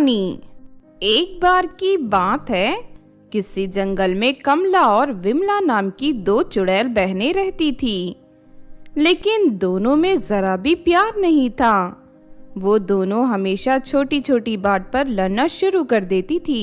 कहानी। एक बार की बात है, किसी जंगल में कमला और विमला नाम की दो चुड़ैल बहनें रहती थी, लेकिन दोनों में जरा भी प्यार नहीं था। वो दोनों हमेशा छोटी छोटी बात पर लड़ना शुरू कर देती थी।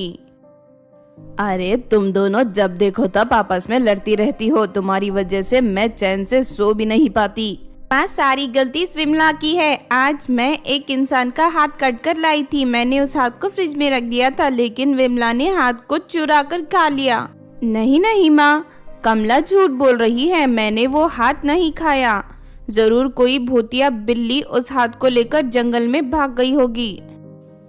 अरे तुम दोनों जब देखो तब आपस में लड़ती रहती हो, तुम्हारी वजह से मैं चैन से सो भी नहीं पाती। सारी गलती इस विमला की है। आज मैं एक इंसान का हाथ कट कर लाई थी। मैंने उस हाथ को फ्रिज में रख दिया था, लेकिन विमला ने हाथ को चुरा कर खा लिया। नहीं नहीं माँ, कमला झूठ बोल रही है, मैंने वो हाथ नहीं खाया। जरूर कोई भूतिया बिल्ली उस हाथ को लेकर जंगल में भाग गई होगी।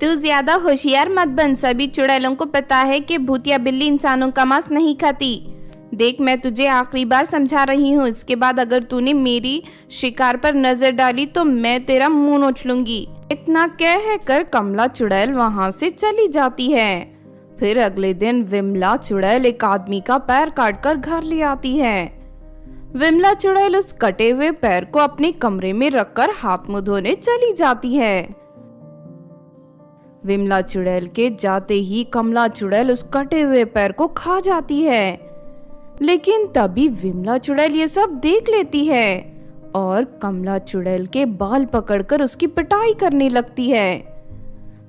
तू ज्यादा होशियार मत बन, सभी चुड़ैलों को पता है कि भूतिया बिल्ली इंसानों का मांस नहीं खाती। देख, मैं तुझे आखिरी बार समझा रही हूँ, इसके बाद अगर तूने मेरी शिकार पर नजर डाली तो मैं तेरा मुंह नोच लूंगी। इतना कहकर कमला चुड़ैल वहाँ से चली जाती है। फिर अगले दिन विमला चुड़ैल एक आदमी का पैर काटकर घर ले आती है। विमला चुड़ैल उस कटे हुए पैर को अपने कमरे में रखकर हाथ मुंह धोने चली जाती है। विमला चुड़ैल के जाते ही कमला चुड़ैल उस कटे हुए पैर को खा जाती है, लेकिन तभी विमला चुड़ैल ये सब देख लेती है और कमला चुड़ैल के बाल पकड़कर उसकी पिटाई करने लगती है।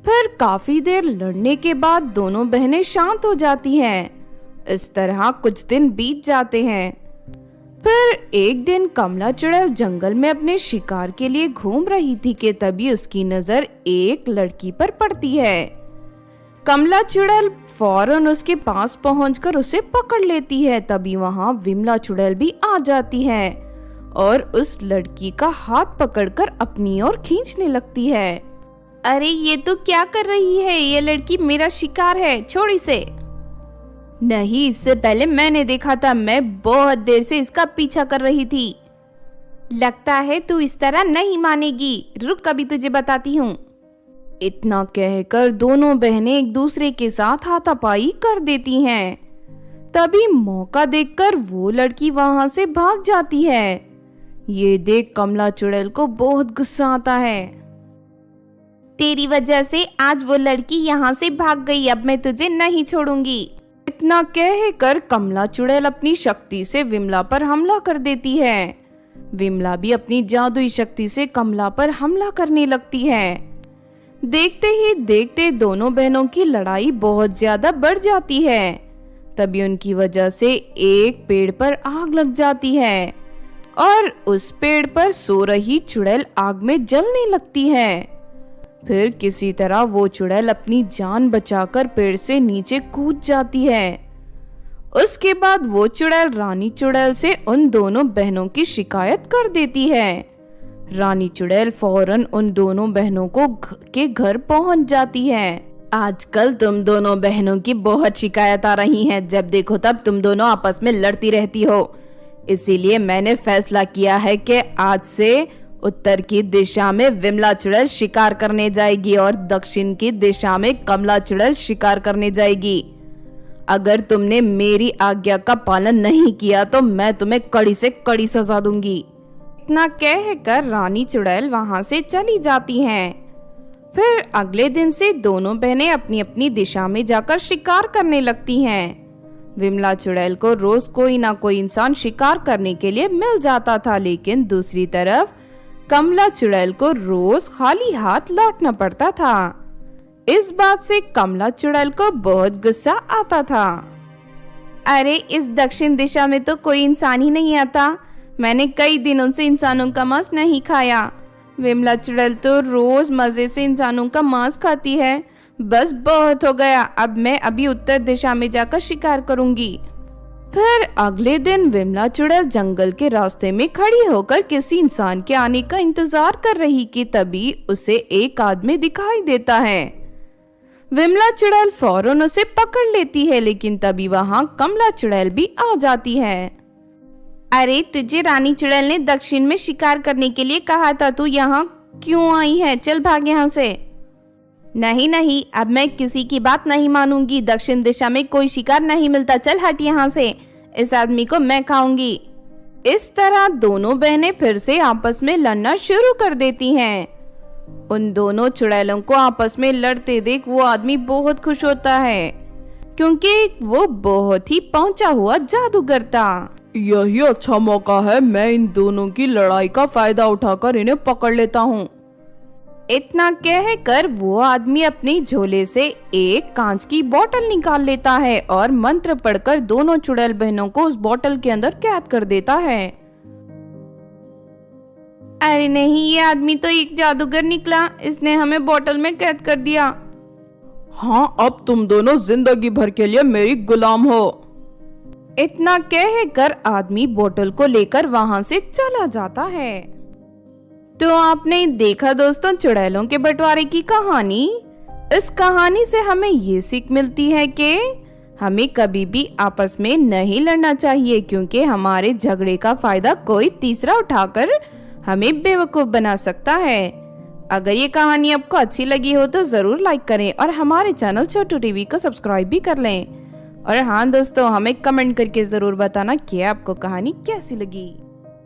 फिर काफी देर लड़ने के बाद दोनों बहनें शांत हो जाती हैं। इस तरह कुछ दिन बीत जाते हैं। फिर एक दिन कमला चुड़ैल जंगल में अपने शिकार के लिए घूम रही थी कि तभी उसकी नजर एक लड़की पर पड़ती है। कमला चुड़ैल फौरन उसके पास पहुंचकर उसे पकड़ लेती है। तभी वहां विमला चुड़ैल भी आ जाती है और उस लड़की का हाथ पकड़कर अपनी ओर खींचने लगती है। अरे ये तो क्या कर रही है, ये लड़की मेरा शिकार है, छोड़ इसे। नहीं, इससे पहले मैंने देखा था, मैं बहुत देर से इसका पीछा कर रही थी। लगता है तू इस तरह नहीं मानेगी, रुक अभी तुझे बताती हूँ। इतना कहकर दोनों बहनें एक दूसरे के साथ हाथापाई कर देती हैं। तभी मौका देखकर वो लड़की वहां से भाग जाती है। ये देख कमला चुड़ैल को बहुत गुस्सा आता है। तेरी वजह से आज वो लड़की यहाँ से भाग गई, अब मैं तुझे नहीं छोड़ूंगी। इतना कहकर कमला चुड़ैल अपनी शक्ति से विमला पर हमला कर देती है। विमला भी अपनी जादुई शक्ति से कमला पर हमला करने लगती है। देखते ही देखते दोनों बहनों की लड़ाई बहुत ज्यादा बढ़ जाती है। तभी उनकी वजह से एक पेड़ पर आग लग जाती है और उस पेड़ पर सो रही चुड़ैल आग में जलने लगती है। फिर किसी तरह वो चुड़ैल अपनी जान बचाकर पेड़ से नीचे कूद जाती है। उसके बाद वो चुड़ैल रानी चुड़ैल से उन दोनों बहनों की शिकायत कर देती है। रानी चुड़ैल फौरन उन दोनों बहनों के घर पहुंच जाती है। आजकल तुम दोनों बहनों की बहुत शिकायत आ रही है, जब देखो तब तुम दोनों आपस में लड़ती रहती हो। इसीलिए मैंने फैसला किया है कि आज से उत्तर की दिशा में विमला चुड़ैल शिकार करने जाएगी और दक्षिण की दिशा में कमला चुड़ैल शिकार करने जाएगी। अगर तुमने मेरी आज्ञा का पालन नहीं किया तो मैं तुम्हें कड़ी से कड़ी सजा दूंगी। इतना कहकर रानी चुड़ैल वहां से चली जाती हैं। फिर अगले दिन से दोनों बहनें अपनी अपनी दिशा में जाकर शिकार करने लगती हैं। विमला चुड़ैल को रोज कोई ना कोई इंसान शिकार करने के लिए मिल जाता था, लेकिन दूसरी तरफ कमला चुड़ैल को रोज खाली हाथ लौटना पड़ता था। इस बात से कमला चुड़ैल को बहुत गुस्सा आता था। अरे इस दक्षिण दिशा में तो कोई इंसान ही नहीं आता, मैंने कई दिनों से इंसानों का मांस नहीं खाया। विमला चुड़ैल तो रोज मजे से इंसानों का मांस खाती है, बस बहुत हो गया, अब मैं अभी उत्तर दिशा में जाकर शिकार करूंगी। फिर अगले दिन विमला चुड़ैल जंगल के रास्ते में खड़ी होकर किसी इंसान के आने का इंतजार कर रही कि तभी उसे एक आदमी दिखाई देता है। विमला चुड़ैल फौरन उसे पकड़ लेती है, लेकिन तभी वहां कमला चुड़ैल भी आ जाती है। अरे तुझे रानी चुड़ैल ने दक्षिण में शिकार करने के लिए कहा था, तू यहाँ क्यों आई है? चल भाग यहाँ से। नहीं नहीं, अब मैं किसी की बात नहीं मानूंगी, दक्षिण दिशा में कोई शिकार नहीं मिलता, चल हट यहाँ से, इस आदमी को मैं खाऊंगी। इस तरह दोनों बहनें फिर से आपस में लड़ना शुरू कर देती हैं। उन दोनों चुड़ैलों को आपस में लड़ते देख वो आदमी बहुत खुश होता है, क्योंकि वो बहुत ही पहुंचा हुआ जादूगर था। यही अच्छा मौका है, मैं इन दोनों की लड़ाई का फायदा उठाकर इन्हें पकड़ लेता हूँ। इतना कहकर वो आदमी अपनी झोले से एक कांच की बोतल निकाल लेता है और मंत्र पढ़कर दोनों चुड़ैल बहनों को उस बोतल के अंदर कैद कर देता है। अरे नहीं, ये आदमी तो एक जादूगर निकला, इसने हमें बोतल में कैद कर दिया। हाँ, अब तुम दोनों जिंदगी भर के लिए मेरी गुलाम हो। इतना कहकर आदमी बोतल को लेकर वहां से चला जाता है। तो आपने देखा दोस्तों चुड़ैलों के बंटवारे की कहानी। इस कहानी से हमें ये सीख मिलती है कि हमें कभी भी आपस में नहीं लड़ना चाहिए, क्योंकि हमारे झगड़े का फायदा कोई तीसरा उठाकर हमें बेवकूफ बना सकता है। अगर ये कहानी आपको अच्छी लगी हो तो जरूर लाइक करें और हमारे चैनल छोटू टीवी को सब्सक्राइब भी कर लें। और हाँ दोस्तों, हमें कमेंट करके जरूर बताना कि आपको कहानी कैसी लगी।